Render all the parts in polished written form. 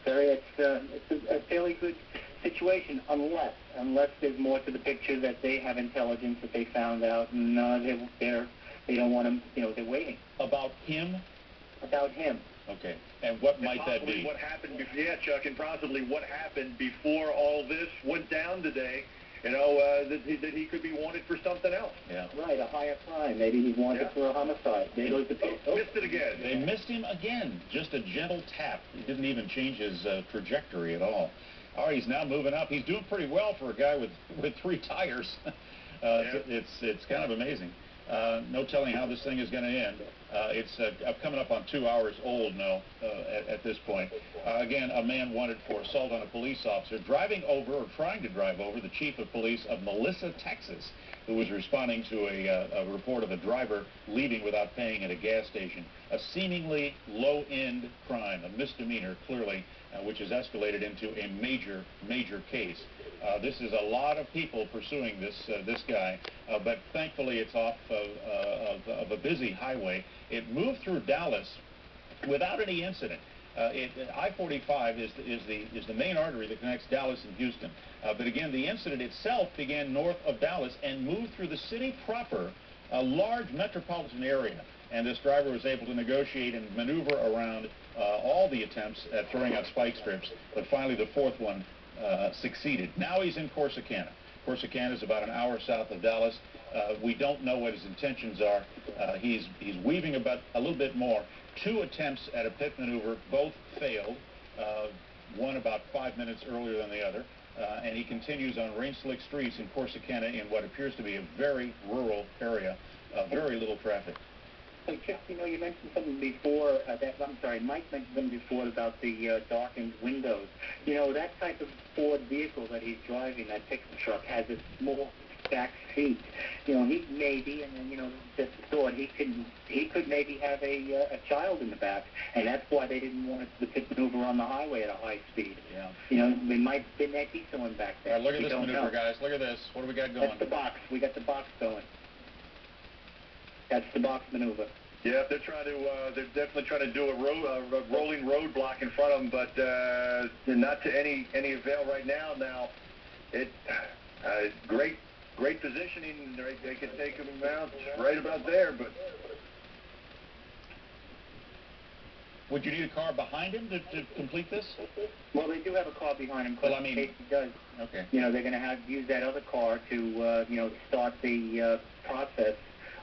sir. It's a fairly good situation, unless there's more to the picture that they have intelligence that they found out, and they don't want him. They're waiting. About him? About him. Okay. And what might that be? What happened? Yeah, Chuck, and possibly what happened before all this went down today. That he could be wanted for something else. Yeah. Right, a higher crime. Maybe he's wanted for a homicide. There goes the missed it again. They missed him again. Just a gentle tap. He didn't even change his trajectory at all. All right, he's now moving up. He's doing pretty well for a guy with 3 tires. It's kind of amazing. No telling how this thing is going to end. It's coming up on 2 hours old now at this point. Again, a man wanted for assault on a police officer, driving over or trying to drive over the chief of police of Melissa, Texas, who was responding to a report of a driver leaving without paying at a gas station. A seemingly low-end crime, a misdemeanor, clearly, which has escalated into a major case. This is a lot of people pursuing this guy, but thankfully it's off of a busy highway. It moved through Dallas without any incident. I-45 is the main artery that connects Dallas and Houston. But again, the incident itself began north of Dallas and moved through the city proper, a large metropolitan area. And this driver was able to negotiate and maneuver around all the attempts at throwing out spike strips, but finally the 4th one succeeded. Now he's in Corsicana. Corsicana is about an hour south of Dallas. We don't know what his intentions are. He's weaving about a little bit more. 2 attempts at a pit maneuver, both failed. One about 5 minutes earlier than the other. And he continues on rain-slick streets in Corsicana in what appears to be a very rural area, very little traffic. Hey, Chuck, you mentioned something before, Mike mentioned something before about the darkened windows. That type of Ford vehicle that he's driving, that pickup truck, has a small back seat. He maybe, and then, just a thought, he could maybe have a child in the back, and that's why they didn't want the pit maneuver on the highway at a high speed. Yeah. They might be someone back there. All right, look at this maneuver, guys. Look at this. What do we got going? That's the box. We got the box going. That's the box maneuver. Yeah, they're definitely trying to do a rolling roadblock in front of them, but not to any avail right now. Now, great positioning. They could take him out right about there, but. Would you need a car behind him to complete this? Well, they do have a car behind him. Well, I mean, in case he does. Okay. They're going to use that other car to, start the process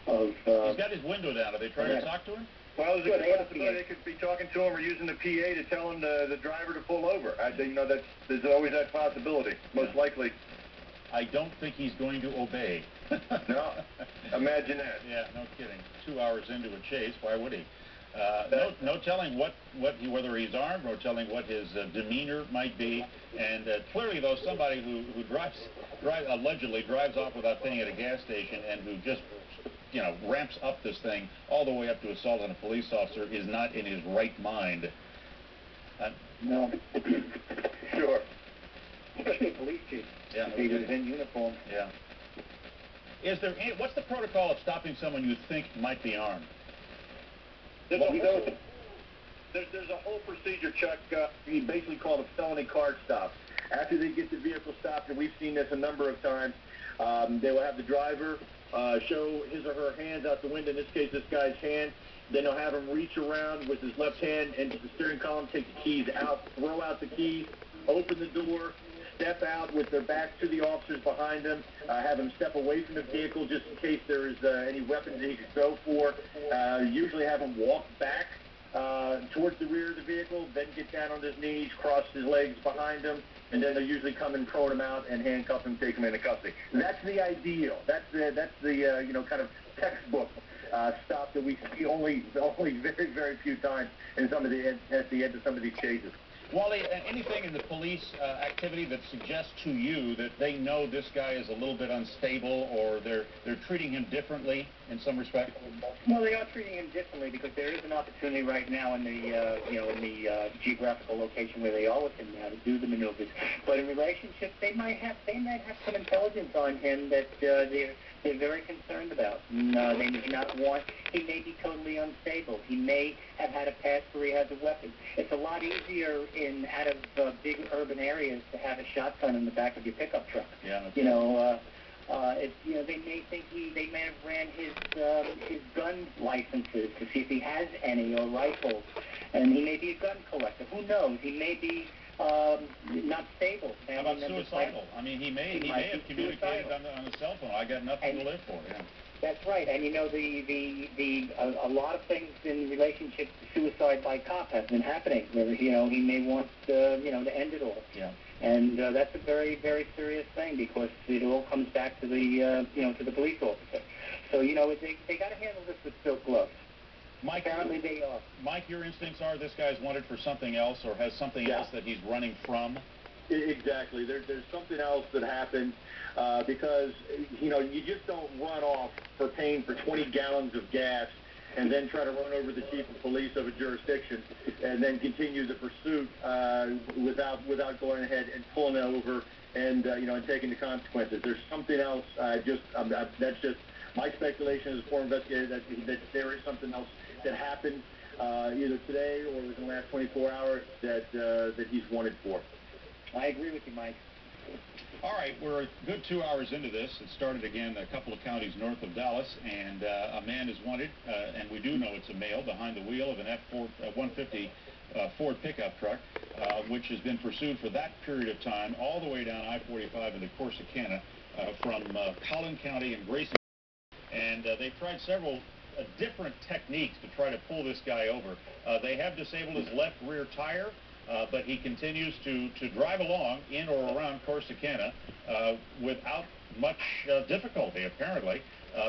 of. He's got his window down. Are they trying to talk to him? Well, there's a possibility they could be talking to him or using the PA to tell him the driver to pull over. There's always that possibility. Most likely. I don't think he's going to obey. No, imagine that. Yeah, no kidding. 2 hours into a chase, why would he? No telling whether he's armed, no telling what his demeanor might be. And clearly, though, somebody who allegedly drives off without paying at a gas station and who just ramps up this thing all the way up to assault on a police officer is not in his right mind. No. Sure. Especially a police chief. Yeah. He was in uniform. Yeah. What's the protocol of stopping someone you think might be armed? There's a whole procedure, Chuck. You basically call it a felony card stop. After they get the vehicle stopped, and we've seen this a number of times, they will have the driver show his or her hands out the window, in this case, this guy's hand. Then they'll have him reach around with his left hand into the steering column, take the keys out, throw out the keys, open the door, step out with their back to the officers behind them, have them step away from the vehicle just in case there's any weapons that he could go for. Usually have him walk back towards the rear of the vehicle, then get down on his knees, cross his legs behind him, and then they'll usually come and prone him out and handcuff him, take him into custody. That's the ideal. That's the kind of textbook stop that we see only very, very few times at the end of some of these chases. Wally, anything in the police activity that suggests to you that they know this guy is a little bit unstable, or they're treating him differently in some respect? Well, they are treating him differently because there is an opportunity right now in the geographical location where they are with him now to do the maneuvers. But in relationships, they might have some intelligence on him that they're very concerned about. They may not want. He may be totally unstable. He may have had a past where he has a weapon. It's a lot easier out of big urban areas to have a shotgun in the back of your pickup truck. Yeah. They may think they may have ran his gun licenses to see if he has any or rifles, and he may be a gun collector. Who knows? He may be not stable. How about suicidal? I mean, he may have communicated on the cell phone. I got nothing to live for. Yeah. That's right, and a lot of things in relationship to suicide by cop have been happening. Where he may want to end it all. Yeah. And that's a very, very serious thing because it all comes back to the to the police officer. So they got to handle this with silk gloves. Mike, apparently they are. Mike, your instincts are this guy's wanted for something else or has something else that he's running from. Exactly. There's something else that happened because you just don't run off for paying for 20 gallons of gas and then try to run over the chief of police of a jurisdiction and then continue the pursuit without going ahead and pulling it over and and taking the consequences. There's something else. That's just my speculation as a former investigator that there is something else that happened either today or within the last 24 hours that he's wanted for. I agree with you, Mike. All right, we're a good 2 hours into this. It started again a couple of counties north of Dallas, and a man is wanted, and we do know it's a male, behind the wheel of an F-150 Ford pickup truck, which has been pursued for that period of time all the way down I-45 into Corsicana from Collin County and Grayson. And they've tried several different techniques to try to pull this guy over. They have disabled his left rear tire. But he continues to drive along in or around Corsicana without much difficulty, apparently.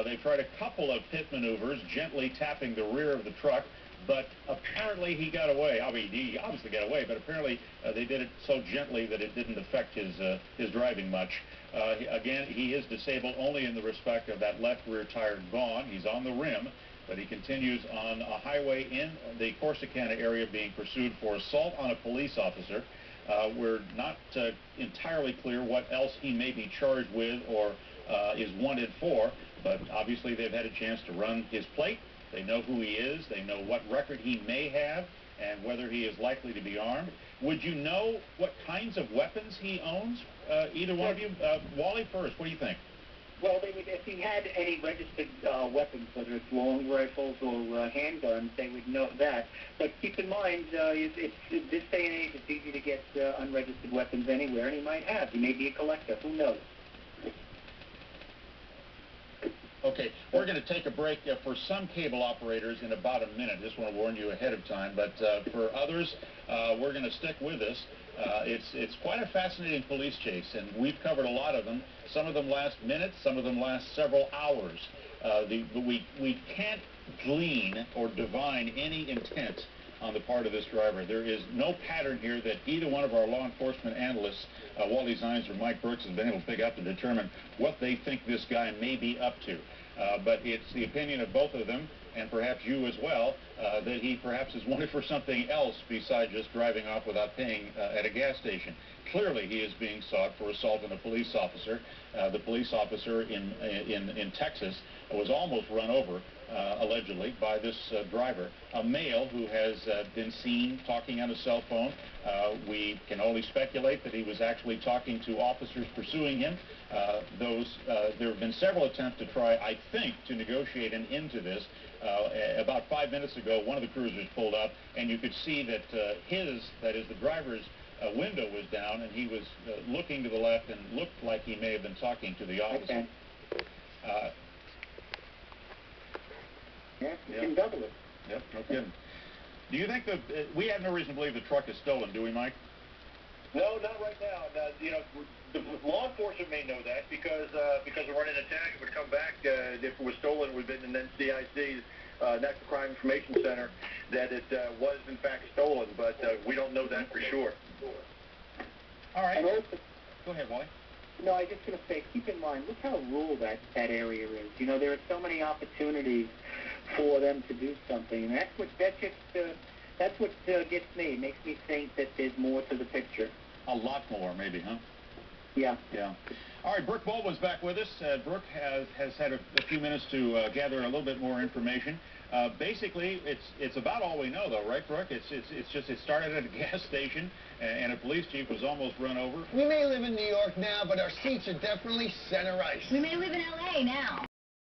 They tried a couple of pit maneuvers, gently tapping the rear of the truck, but apparently he got away. I mean, he obviously got away, but apparently they did it so gently that it didn't affect his driving much. Again, he is disabled only in the respect of that left rear tire gone. He's on the rim. But he continues on a highway in the Corsicana area being pursued for assault on a police officer. We're not entirely clear what else he may be charged with or is wanted for, but obviously they've had a chance to run his plate. They know who he is. They know what record he may have and whether he is likely to be armed. Would you know what kinds of weapons he owns? Either one of you? Wally first, what do you think? Well, if he had any registered weapons, whether it's long rifles or handguns, they would know that. But keep in mind, it's this day and age, it's easy to get unregistered weapons anywhere, and he might have. He may be a collector. Who knows? Okay, we're going to take a break for some cable operators in about a minute. Just want to warn you ahead of time. But for others, we're going to stick with this. It's quite a fascinating police chase, and we've covered a lot of them. Some of them last minutes, some of them last several hours. We can't glean or divine any intent on the part of this driver. There is no pattern here that either one of our law enforcement analysts, Wally Zines or Mike Brooks, has been able to pick up and determine what they think this guy may be up to. But it's the opinion of both of them, and perhaps you as well, that he perhaps is wanted for something else besides just driving off without paying at a gas station. Clearly, he is being sought for assault on a police officer. The police officer in Texas was almost run over, allegedly, by this driver, a male who has been seen talking on a cell phone. We can only speculate that he was actually talking to officers pursuing him. There have been several attempts to try, I think, to negotiate an end to this. About 5 minutes ago, one of the cruisers pulled up, and you could see that that is the driver's window was down, and he was looking to the left and looked like he may have been talking to the officer. Okay. You can double it. Yep, no kidding. Do you think we have no reason to believe the truck is stolen, do we, Mike? No, not right now. The law enforcement may know that because of running a tag, it would come back if it was stolen within an NCIC, National Crime Information Center, that it was in fact stolen, but we don't know that for sure. All right. And also, go ahead, Wally. No, I was just going to say, keep in mind, look how rural that area is. There are so many opportunities for them to do something, and that's what gets me. It makes me think that there's more to the picture. A lot more, maybe, huh? Yeah. Yeah. All right, Brooke Baldwin's back with us. Brooke has had a few minutes to gather a little bit more information. Basically, it's about all we know, though, right, Brooke? It's just it started at a gas station, and a police chief was almost run over. We may live in New York now, but our seats are definitely center ice. We may live in L.A. now.